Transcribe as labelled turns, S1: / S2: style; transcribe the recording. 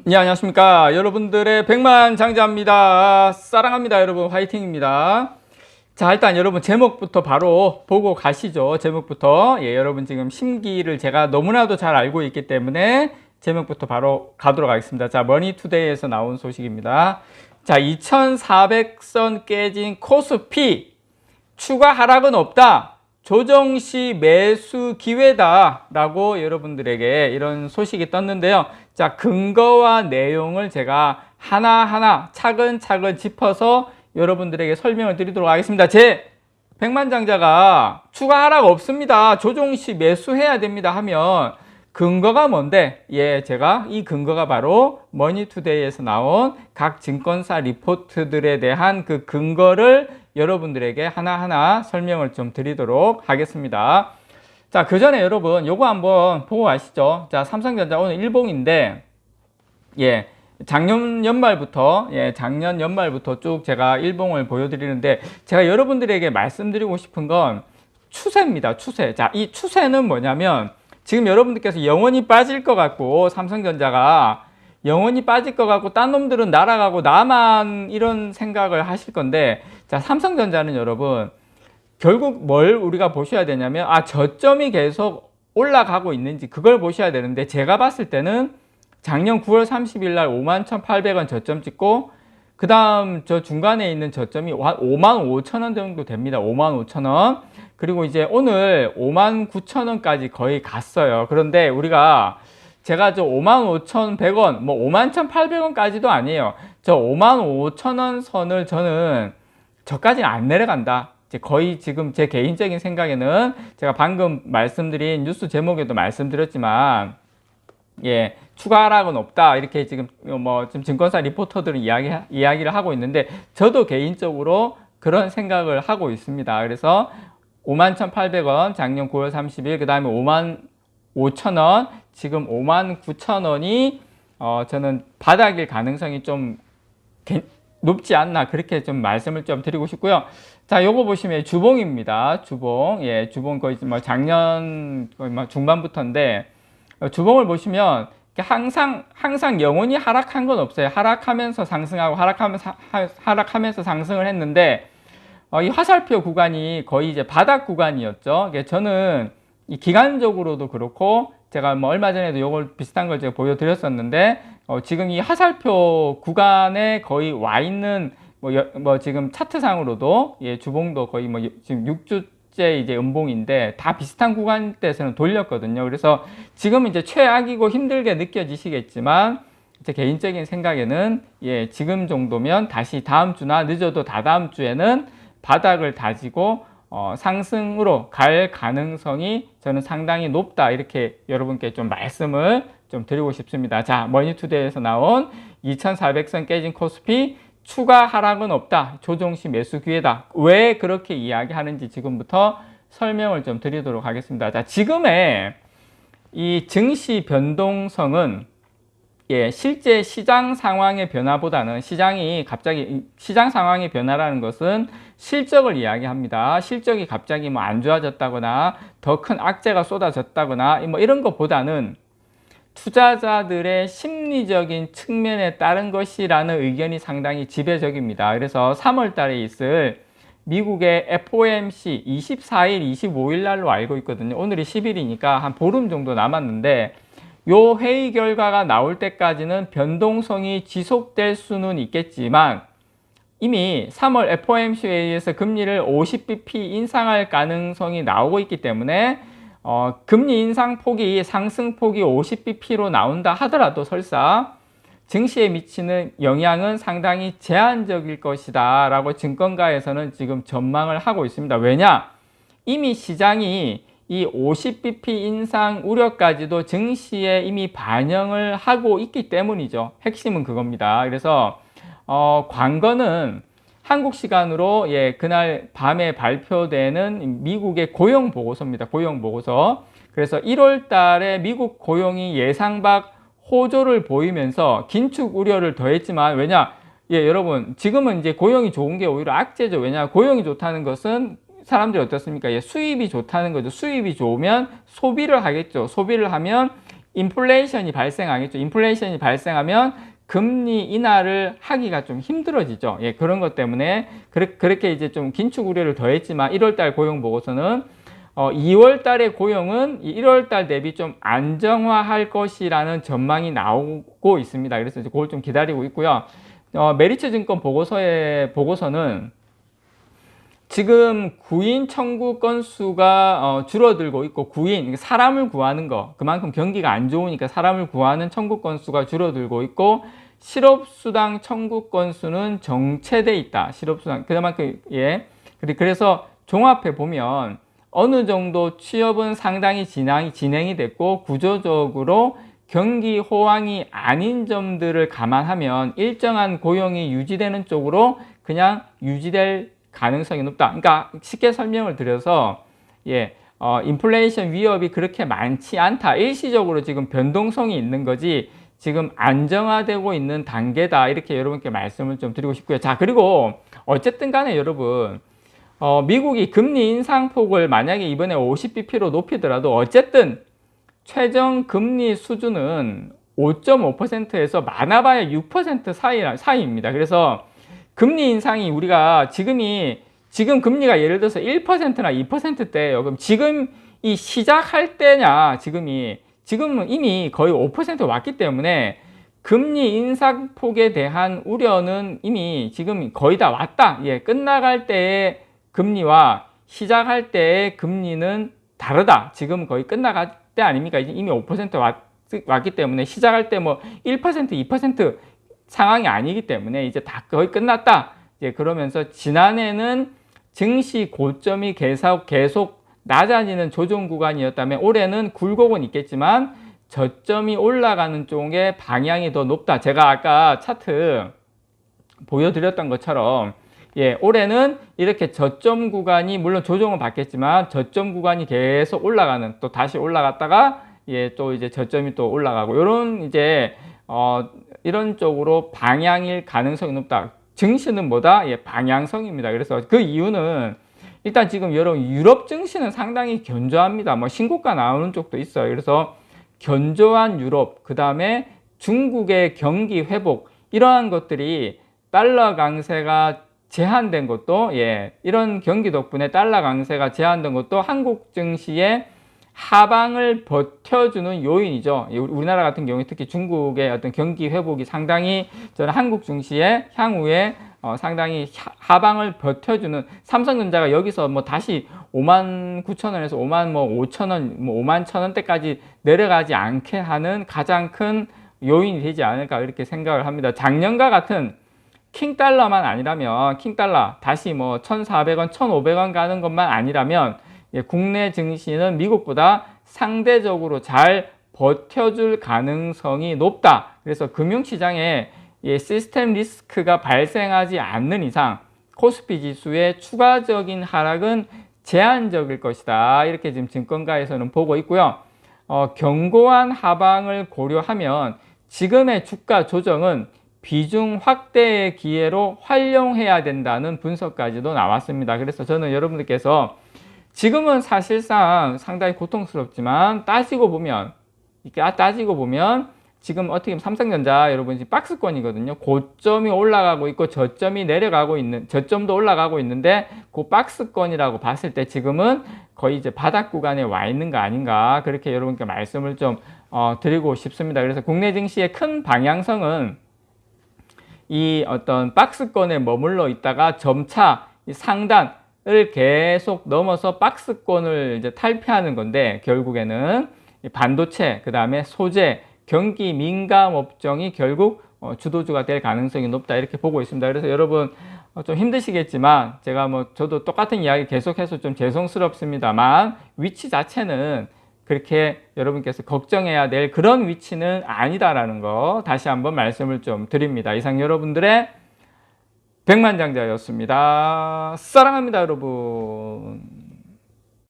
S1: 네, 안녕하십니까. 여러분들의 백만장자입니다. 사랑합니다. 여러분, 화이팅입니다. 자, 일단 여러분 제목부터 바로 보고 가시죠. 제목부터. 예, 여러분 지금 심기를 제가 너무나도 잘 알고 있기 때문에 제목부터 바로 가도록 하겠습니다. 자, 머니투데이에서 나온 소식입니다. 자, 2400선 깨진 코스피 추가 하락은 없다. 조정 시 매수 기회다 라고 여러분들에게 이런 소식이 떴는데요. 자, 근거와 내용을 제가 하나하나 차근차근 짚어서 여러분들에게 설명을 드리도록 하겠습니다. 제 백만장자가 추가 하락 없습니다, 조정 시 매수해야 됩니다 하면 근거가 뭔데? 예, 제가 이 근거가 바로 머니투데이에서 나온 각 증권사 리포트들에 대한 그 근거를 여러분들에게 하나하나 설명을 좀 드리도록 하겠습니다. 자, 그 전에 여러분 요거 한번 보고 가시죠. 자, 삼성전자 오늘 일봉인데, 예, 작년 연말부터 쭉 제가 일봉을 보여드리는데, 제가 여러분들에게 말씀드리고 싶은 건 추세입니다. 추세. 자, 이 추세는 뭐냐면, 지금 여러분들께서 영원히 빠질 것 같고, 삼성전자가 영원히 빠질 것 같고 딴 놈들은 날아가고 나만 이런 생각을 하실 건데, 자, 삼성전자는 여러분 결국 뭘 우리가 보셔야 되냐면, 저점이 계속 올라가고 있는지 그걸 보셔야 되는데, 제가 봤을 때는 작년 9월 30일 날 51,800원 저점 찍고, 그 다음 저 중간에 있는 저점이 55,000원 정도 됩니다. 55,000원. 그리고 이제 오늘 59,000원까지 거의 갔어요. 그런데 우리가 제가 저 55,100원, 뭐 51,800원까지도 아니에요. 저 55,000원 선을 저는 저까지는 안 내려간다. 이제 거의 지금 제 개인적인 생각에는 제가 방금 말씀드린 뉴스 제목에도 말씀드렸지만, 예, 추가 하락은 없다 이렇게 지금 좀 증권사 리포터들은 이야기를 하고 있는데, 저도 개인적으로 그런 생각을 하고 있습니다. 그래서 51,800원 작년 9월 30일, 그 다음에 55,000원, 지금 59,000원이 저는 바닥일 가능성이 좀 높지 않나, 그렇게 좀 말씀을 좀 드리고 싶고요. 자, 요거 보시면 주봉입니다. 주봉. 예, 주봉 거의 작년 거의 중반부터인데, 주봉을 보시면 항상 영원히 하락한 건 없어요. 하락하면서 상승하고 하락하면서 상승을 했는데, 이 화살표 구간이 거의 이제 바닥 구간이었죠. 저는 이 기간적으로도 그렇고, 제가 얼마 전에도 요걸 비슷한 걸 제가 보여드렸었는데, 지금 이 화살표 구간에 거의 와 있는 지금 차트상으로도, 예, 주봉도 거의 지금 6주째 이제 음봉인데 다 비슷한 구간대에서는 돌렸거든요. 그래서 지금 이제 최악이고 힘들게 느껴지시겠지만, 제 개인적인 생각에는, 예, 지금 정도면 다시 다음 주나 늦어도 다다음 주에는 바닥을 다지고 상승으로 갈 가능성이 저는 상당히 높다, 이렇게 여러분께 좀 말씀을 좀 드리고 싶습니다. 자, 머니투데이에서 나온 2400선 깨진 코스피 추가 하락은 없다, 조정 시 매수 기회다. 왜 그렇게 이야기하는지 지금부터 설명을 좀 드리도록 하겠습니다. 자, 지금의 이 증시 변동성은, 예, 실제 시장 상황의 변화보다는, 시장 상황의 변화라는 것은 실적을 이야기합니다. 실적이 갑자기 안 좋아졌다거나 더 큰 악재가 쏟아졌다거나 이런 것보다는 투자자들의 심리적인 측면에 따른 것이라는 의견이 상당히 지배적입니다. 그래서 3월 달에 있을 미국의 FOMC 24일, 25일 날로 알고 있거든요. 오늘이 10일이니까 한 보름 정도 남았는데, 요 회의 결과가 나올 때까지는 변동성이 지속될 수는 있겠지만, 이미 3월 FOMC 회의에서 금리를 50bp 인상할 가능성이 나오고 있기 때문에, 금리 인상 폭이, 상승폭이 50bp로 나온다 하더라도 설사 증시에 미치는 영향은 상당히 제한적일 것이다 라고 증권가에서는 지금 전망을 하고 있습니다. 왜냐? 이미 시장이 이 50bp 인상 우려까지도 증시에 이미 반영을 하고 있기 때문이죠. 핵심은 그겁니다. 그래서 관건은 한국 시간으로, 예, 그날 밤에 발표되는 미국의 고용 보고서입니다. 고용 보고서. 그래서 1월 달에 미국 고용이 예상 밖 호조를 보이면서 긴축 우려를 더했지만, 왜냐? 예, 여러분, 지금은 이제 고용이 좋은 게 오히려 악재죠. 왜냐? 고용이 좋다는 것은 사람들이 어떻습니까? 예, 수입이 좋다는 거죠. 수입이 좋으면 소비를 하겠죠. 소비를 하면 인플레이션이 발생하겠죠. 인플레이션이 발생하면 금리 인하를 하기가 좀 힘들어지죠. 예, 그런 것 때문에 그렇게 이제 좀 긴축 우려를 더했지만 1월달 고용 보고서는 2월 달의 고용은 1월 달 대비 좀 안정화할 것이라는 전망이 나오고 있습니다. 그래서 이제 그걸 좀 기다리고 있고요. 메리츠 증권 보고서는 지금 구인 청구 건수가 줄어들고 있고, 구인, 사람을 구하는 거, 그만큼 경기가 안 좋으니까 사람을 구하는 청구 건수가 줄어들고 있고, 실업수당 청구 건수는 정체돼 있다. 실업수당, 그만큼, 예. 그래서 종합해 보면 어느 정도 취업은 상당히 진행이 됐고, 구조적으로 경기 호황이 아닌 점들을 감안하면 일정한 고용이 유지되는 쪽으로 그냥 유지될 가능성이 높다. 그러니까 쉽게 설명을 드려서, 예, 인플레이션 위협이 그렇게 많지 않다. 일시적으로 지금 변동성이 있는 거지 지금 안정화되고 있는 단계다. 이렇게 여러분께 말씀을 좀 드리고 싶고요. 자, 그리고 어쨌든 간에 여러분, 미국이 금리 인상폭을 만약에 이번에 50bp로 높이더라도 어쨌든 최종 금리 수준은 5.5%에서 많아봐야 6% 사이입니다. 그래서 금리 인상이 우리가 지금 금리가 예를 들어서 1%나 2%대예요. 그럼 지금 이 시작할 때냐, 지금은 이미 거의 5% 왔기 때문에 금리 인상폭에 대한 우려는 이미 지금 거의 다 왔다. 예, 끝나갈 때의 금리와 시작할 때의 금리는 다르다. 지금 거의 끝나갈 때 아닙니까? 이미 5% 왔기 때문에 시작할 때 뭐 1%, 2% 상황이 아니기 때문에 이제 다 거의 끝났다. 이제 그러면서 지난해는 증시 고점이 계속 낮아지는 조정 구간이었다면 올해는 굴곡은 있겠지만 저점이 올라가는 쪽의 방향이 더 높다. 제가 아까 차트 보여드렸던 것처럼, 예, 올해는 이렇게 저점 구간이 물론 조정은 받겠지만 저점 구간이 계속 올라가는, 또 다시 올라갔다가 예, 또 이제 저점이 또 올라가고 이런 이제 이런 쪽으로 방향일 가능성이 높다. 증시는 뭐다? 예, 방향성입니다. 그래서 그 이유는 일단 지금 여러분 유럽 증시는 상당히 견조합니다. 뭐 신고가 나오는 쪽도 있어요. 그래서 견조한 유럽, 그 다음에 중국의 경기 회복, 이러한 것들이 달러 강세가 제한된 것도, 예, 이런 경기 덕분에 달러 강세가 제한된 것도 한국 증시의 하방을 버텨주는 요인이죠. 우리나라 같은 경우에 특히 중국의 어떤 경기 회복이 상당히 저는 한국 증시의 향후에 상당히 하방을 버텨주는, 삼성전자가 여기서 뭐 다시 59,000원에서 55,000원, 뭐 51,000원대까지 내려가지 않게 하는 가장 큰 요인이 되지 않을까 이렇게 생각을 합니다. 작년과 같은 킹달러만 아니라면, 킹달러 다시 뭐 1,400원, 1,500원 가는 것만 아니라면, 예, 국내 증시는 미국보다 상대적으로 잘 버텨줄 가능성이 높다. 그래서 금융시장에 예, 시스템 리스크가 발생하지 않는 이상 코스피 지수의 추가적인 하락은 제한적일 것이다. 이렇게 지금 증권가에서는 보고 있고요. 견고한 하방을 고려하면 지금의 주가 조정은 비중 확대의 기회로 활용해야 된다는 분석까지도 나왔습니다. 그래서 저는 여러분들께서 지금은 사실상 상당히 고통스럽지만 따지고 보면 지금 어떻게 보면 삼성전자 여러분 지금 박스권이거든요. 고점이 올라가고 있고 저점도 올라가고 있는데 그 박스권이라고 봤을 때 지금은 거의 이제 바닥 구간에 와 있는 거 아닌가, 그렇게 여러분께 말씀을 좀 드리고 싶습니다. 그래서 국내 증시의 큰 방향성은 이 어떤 박스권에 머물러 있다가 점차 이 상단을 계속 넘어서 박스권을 이제 탈피하는 건데, 결국에는 반도체, 그 다음에 소재, 경기 민감 업종이 결국 주도주가 될 가능성이 높다, 이렇게 보고 있습니다. 그래서 여러분 좀 힘드시겠지만 제가 저도 똑같은 이야기 계속해서 좀 죄송스럽습니다만 위치 자체는 그렇게 여러분께서 걱정해야 될 그런 위치는 아니다라는 거 다시 한번 말씀을 좀 드립니다. 이상 여러분들의 백만장자였습니다. 사랑합니다, 여러분.